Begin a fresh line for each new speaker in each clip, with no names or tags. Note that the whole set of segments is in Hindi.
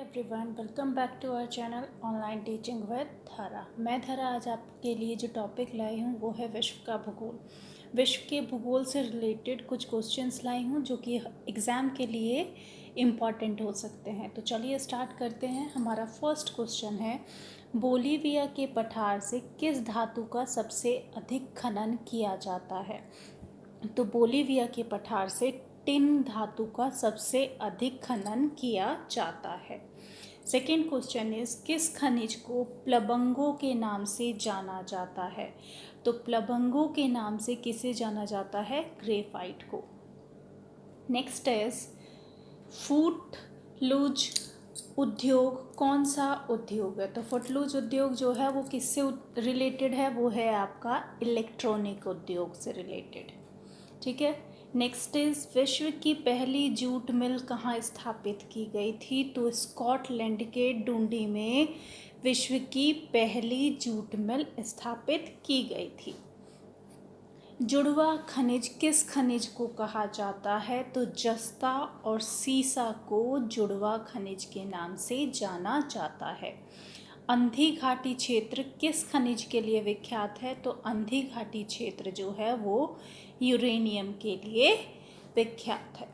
Everyone, welcome back to our channel online teaching with Dhara. मैं धारा आज आपके लिए जो टॉपिक लाई हूँ वो है विश्व का भूगोल। विश्व के भूगोल से रिलेटेड कुछ क्वेश्चंस लाई हूँ जो कि एग्ज़ाम के लिए इम्पॉर्टेंट हो सकते हैं। तो चलिए स्टार्ट करते हैं। हमारा फर्स्ट क्वेश्चन है, बोलीविया के पठार से किस धातु का सबसे अधिक खनन किया जाता है? तो बोलीविया के पठार से टिन धातु का सबसे अधिक खनन किया जाता है। सेकेंड क्वेश्चन इज, किस खनिज को प्लबंगो के नाम से जाना जाता है? तो प्लबंगो के नाम से किसे जाना जाता है? ग्रेफाइट को। नेक्स्ट इज, फुटलूज उद्योग कौन सा उद्योग है? तो फुटलूज उद्योग जो है वो किससे रिलेटेड है? वो है आपका इलेक्ट्रॉनिक उद्योग से रिलेटेड। ठीक है। नेक्स्ट इज, विश्व की पहली जूट मिल कहाँ स्थापित की गई थी? तो स्कॉटलैंड के डुंडी में विश्व की पहली जूट मिल स्थापित की गई थी। जुड़वा खनिज किस खनिज को कहा जाता है? तो जस्ता और सीसा को जुड़वा खनिज के नाम से जाना जाता है। अंधी घाटी क्षेत्र किस खनिज के लिए विख्यात है? तो अंधी घाटी क्षेत्र जो है वो यूरेनियम के लिए विख्यात है।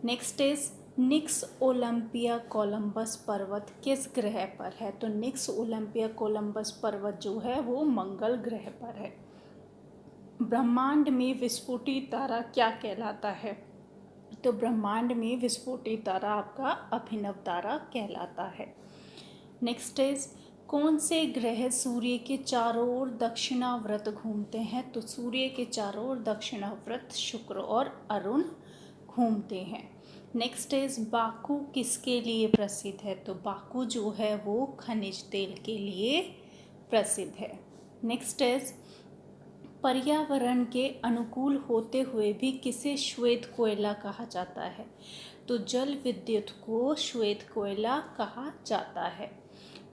Next is, Nix Olympia Columbus पर्वत किस ग्रह पर है? तो निक्स ओलंपिया कोलंबस पर्वत जो है वो मंगल ग्रह पर है। ब्रह्मांड में विस्फोटित तारा क्या कहलाता है? तो ब्रह्मांड में विस्फोटित तारा आपका अभिनव तारा कहलाता है। नेक्स्ट इज, कौन से ग्रह सूर्य के चारों ओर दक्षिणावर्त घूमते हैं? तो सूर्य के चारों ओर दक्षिणावर्त शुक्र और अरुण घूमते हैं। नेक्स्ट इज, बाकू किसके लिए प्रसिद्ध है? तो बाकू जो है वो खनिज तेल के लिए प्रसिद्ध है। नेक्स्ट इज, पर्यावरण के अनुकूल होते हुए भी किसे श्वेत कोयला कहा जाता है? तो जल विद्युत को श्वेत कोयला कहा जाता है।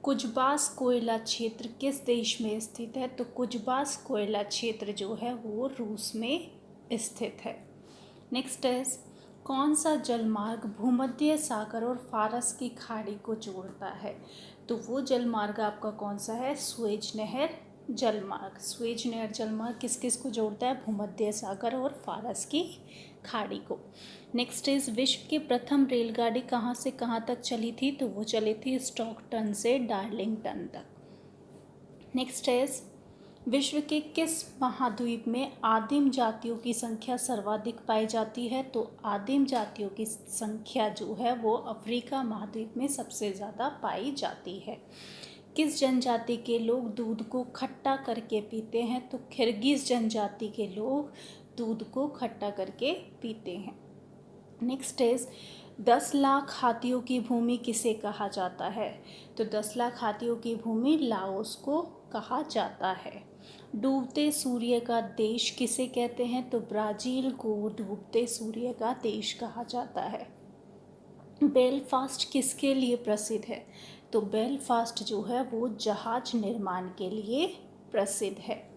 कुजबास कोयला क्षेत्र किस देश में स्थित है? तो कुजबास कोयला क्षेत्र जो है वो रूस में स्थित है। नेक्स्ट इज, कौन सा जलमार्ग भूमध्य सागर और फारस की खाड़ी को जोड़ता है? तो वो जलमार्ग आपका कौन सा है? स्वेज नहर जलमार्ग। स्वेज नहर जलमार्ग किस किस को जोड़ता है? भूमध्य सागर और फारस की खाड़ी को। नेक्स्ट इज, विश्व की प्रथम रेलगाड़ी कहाँ से कहाँ तक चली थी? तो वो चली थी स्टॉकटन से डार्लिंगटन तक। नेक्स्ट इज, विश्व के किस महाद्वीप में आदिम जातियों की संख्या सर्वाधिक पाई जाती है? तो आदिम जातियों की संख्या जो है वो अफ्रीका महाद्वीप में सबसे ज़्यादा पाई जाती है। किस जनजाति के लोग दूध को खट्टा करके पीते हैं? तो किर्गिज जनजाति के लोग दूध को खट्टा करके पीते हैं। नेक्स्ट इज, 10 लाख हाथियों की भूमि किसे कहा जाता है? तो 10 लाख हाथियों की भूमि लाओस को कहा जाता है। डूबते सूर्य का देश किसे कहते हैं? तो ब्राज़ील को डूबते सूर्य का देश कहा जाता है। बेलफास्ट किसके लिए प्रसिद्ध है? तो बेलफास्ट जो है वो जहाज निर्माण के लिए प्रसिद्ध है।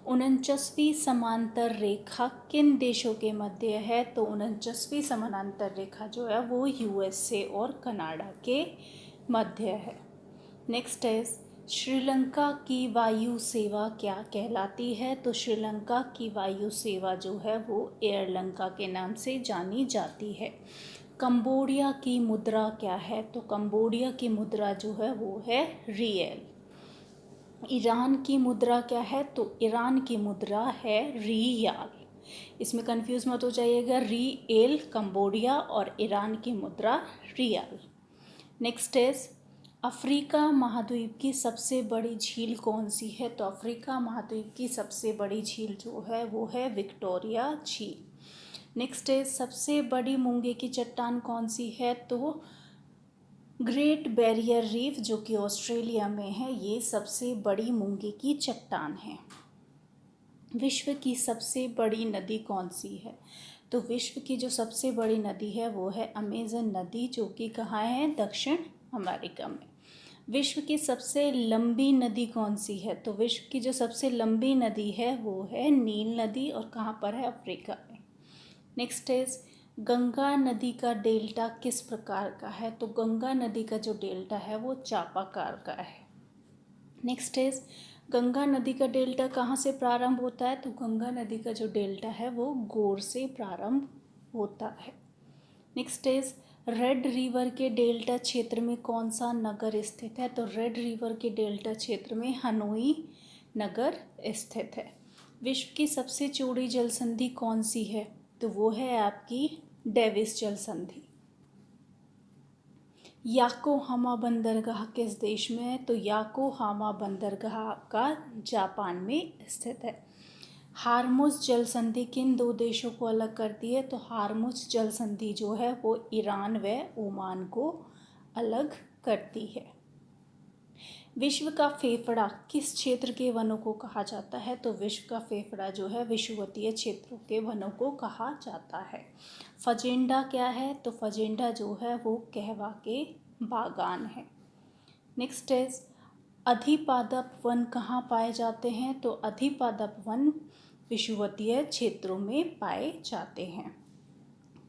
49वीं समांतर रेखा किन देशों के मध्य है? तो 49वीं समानांतर रेखा जो है वो यूएसए और कनाडा के मध्य है। नेक्स्ट इज, श्रीलंका की वायु सेवा क्या कहलाती है? तो श्रीलंका की वायु सेवा जो है वो एयरलंका के नाम से जानी जाती है। कंबोडिया की मुद्रा क्या है? तो कंबोडिया की मुद्रा जो है वो है रियल। ईरान की मुद्रा क्या है? तो ईरान की मुद्रा है रियाल। इसमें कंफ्यूज मत हो जाइएगा, रियल कंबोडिया और ईरान की मुद्रा रियाल। नेक्स्ट इज, अफ्रीका महाद्वीप की सबसे बड़ी झील कौन सी है? तो अफ्रीका महाद्वीप की सबसे बड़ी झील जो है वो है विक्टोरिया झील। नेक्स्ट इज, सबसे बड़ी मूंगे की चट्टान कौन सी है? तो ग्रेट बैरियर रीफ जो कि ऑस्ट्रेलिया में है, ये सबसे बड़ी मूंगे की चट्टान है। विश्व की सबसे बड़ी नदी कौन सी है? तो विश्व की जो सबसे बड़ी नदी है वो है अमेजन नदी, जो कि कहाँ है? दक्षिण अमेरिका में। विश्व की सबसे लंबी नदी कौन सी है? तो विश्व की जो सबसे लंबी नदी है वो है नील नदी, और कहाँ पर है? अफ्रीका में। नेक्स्ट इज, गंगा नदी का डेल्टा किस प्रकार का है? तो गंगा नदी का जो डेल्टा है वो चापाकार का है। नेक्स्ट इज गंगा नदी का डेल्टा कहाँ से प्रारंभ होता है? तो गंगा नदी का जो डेल्टा है वो गौर से प्रारंभ होता है। नेक्स्ट इज रेड रिवर के डेल्टा क्षेत्र में कौन सा नगर स्थित है? तो रेड रिवर के डेल्टा क्षेत्र में हनोई नगर स्थित है। विश्व की सबसे चौड़ी जल संधि कौन सी है? तो वो है आपकी डेविस जल संधि। याकोहामा बंदरगाह किस देश में है? तो याकोहामा बंदरगाह आपका जापान में स्थित है। हार्मुज जल संधि किन दो देशों को अलग करती है? तो हार्मुज जल संधि जो है वो ईरान व ओमान को अलग करती है। विश्व का फेफड़ा किस क्षेत्र के वनों को कहा जाता है? तो विश्व का फेफड़ा जो है विषुवतीय क्षेत्रों के वनों को कहा जाता है। फजेंडा क्या है? तो फजेंडा जो है वो कहवा के बागान है। नेक्स्ट इज अधिपादप वन कहाँ पाए जाते हैं? तो अधिपादप वन विषुवतीय क्षेत्रों में पाए जाते हैं।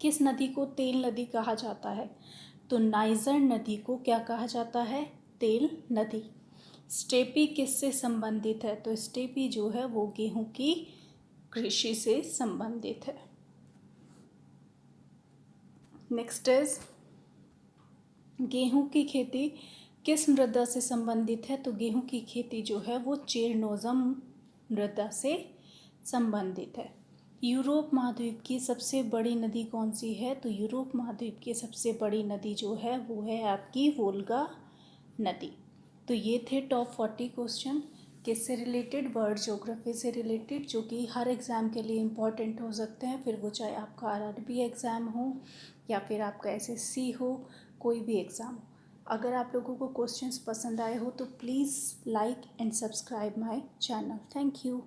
किस नदी को तेल नदी कहा जाता है? तो नाइजर नदी को क्या कहा जाता है? तेल नदी। स्टेपी किससे संबंधित है? तो स्टेपी जो है वो गेहूं की कृषि से संबंधित है। नेक्स्ट इज गेहूं की खेती किस मृदा से संबंधित है? तो गेहूं की खेती जो है वो चेरनोजम मृदा से संबंधित है। यूरोप महाद्वीप की सबसे बड़ी नदी कौन सी है? तो यूरोप महाद्वीप की सबसे बड़ी नदी जो है वो है आपकी वोल्गा नदी। तो ये थे टॉप 40 क्वेश्चन किससे रिलेटेड? वर्ल्ड ज्योग्राफी से रिलेटेड, जो कि हर एग्ज़ाम के लिए इम्पॉर्टेंट हो सकते हैं, फिर वो चाहे आपका आरआरबी एग्ज़ाम हो या फिर आपका एसएससी हो, कोई भी एग्ज़ाम हो। अगर आप लोगों को क्वेश्चंस पसंद आए हो तो please like and subscribe my channel. Thank you.